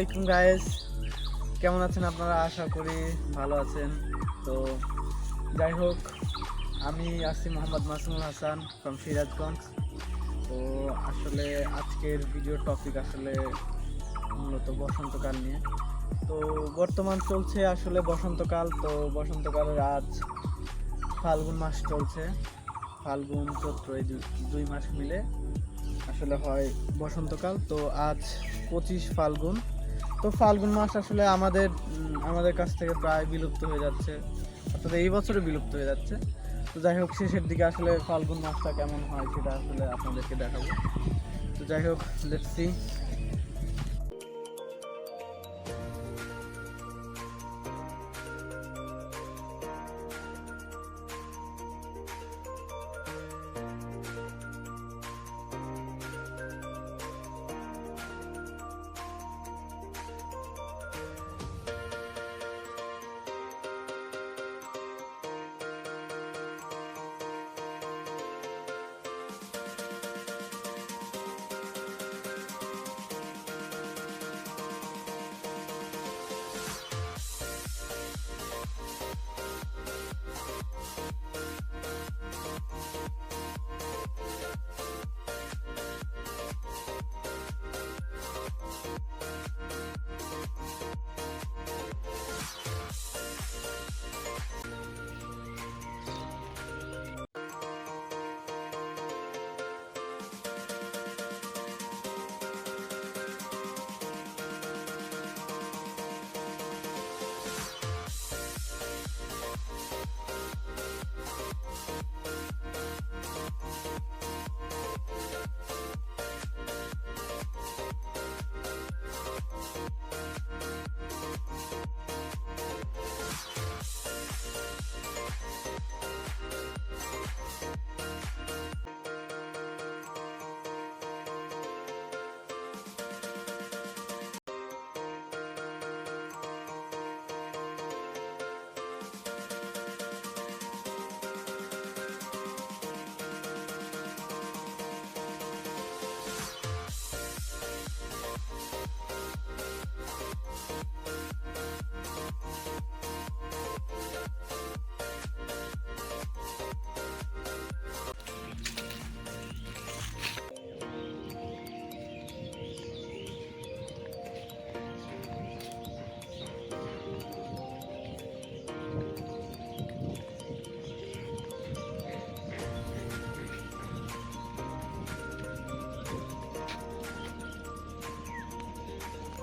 আলাইকুম গাইস, কেমন আছেন আপনারা? আশা করি ভালো আছেন। তো যাই হোক, আমি আছি মোহাম্মদ মাসুমুল হাসান ফ্রম সিরাজগঞ্জ। তো আসলে আজকের ভিডিও টপিক আসলে মূলত বসন্তকাল নিয়ে। তো বর্তমান চলছে আসলে বসন্তকাল। তো বসন্তকালের আজ ফাল্গুন মাস চলছে, ফাল্গুন চৈত্র এই দুই মাস মিলে আসলে হয় বসন্তকাল। তো আজ 25 ফাল্গুন। তো ফাল্গুন মাস আসলে আমাদের কাছ থেকে প্রায় বিলুপ্ত হয়ে যাচ্ছে, অর্থাৎ এই বছরে বিলুপ্ত হয়ে যাচ্ছে। তো যাই হোক, শেষের দিকে আসলে ফাল্গুন মাসটা কেমন হয় সেটা আসলে আপনাদেরকে দেখাবো। তো যাই হোক, লেটস সি।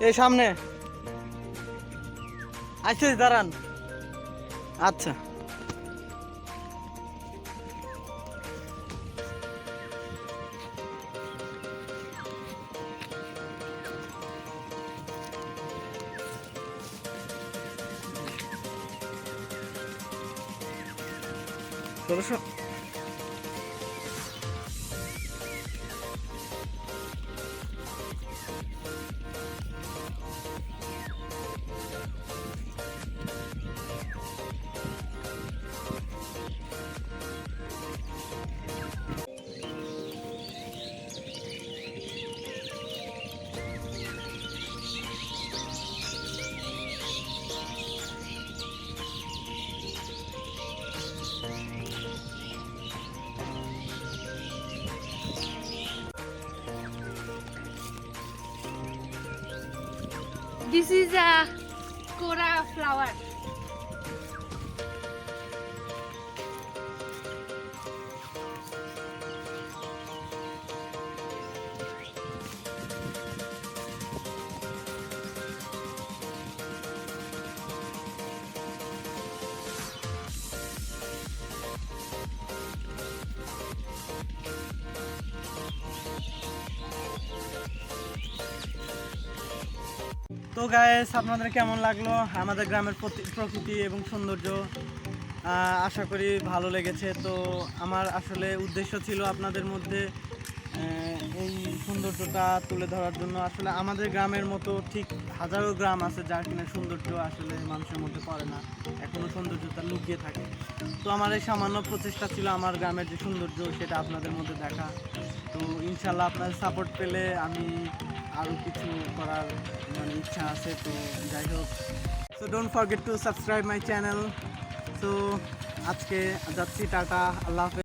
এই সামনে আইসে দাঁড়ান। আচ্ছা, ষোলোশো। This is a Kora flower. তো গাইস, আপনাদের কেমন লাগলো আমাদের গ্রামের প্রকৃতি এবং সৌন্দর্য? আশা করি ভালো লেগেছে। তো আমার আসলে উদ্দেশ্য ছিল আপনাদের মধ্যে এই সৌন্দর্যটা তুলে ধরার জন্য। আসলে আমাদের গ্রামের মতো ঠিক হাজারো গ্রাম আছে যার কিনা সৌন্দর্য আসলে মানুষের মধ্যে পড়ে না, এখনও সৌন্দর্যটা লুকিয়ে থাকে। তো আমার এই সামান্য প্রচেষ্টা ছিল আমার গ্রামের যে সৌন্দর্য সেটা আপনাদের মধ্যে দেখা। তো ইনশাল্লাহ আপনাদের সাপোর্ট পেলে আমি আরও কিছু করার মানে ইচ্ছা আছে। তো যাই হোক, so don't forget to subscribe my channel. So আজকে যাচ্ছি, টাটা, আল্লাহ হাফেজ।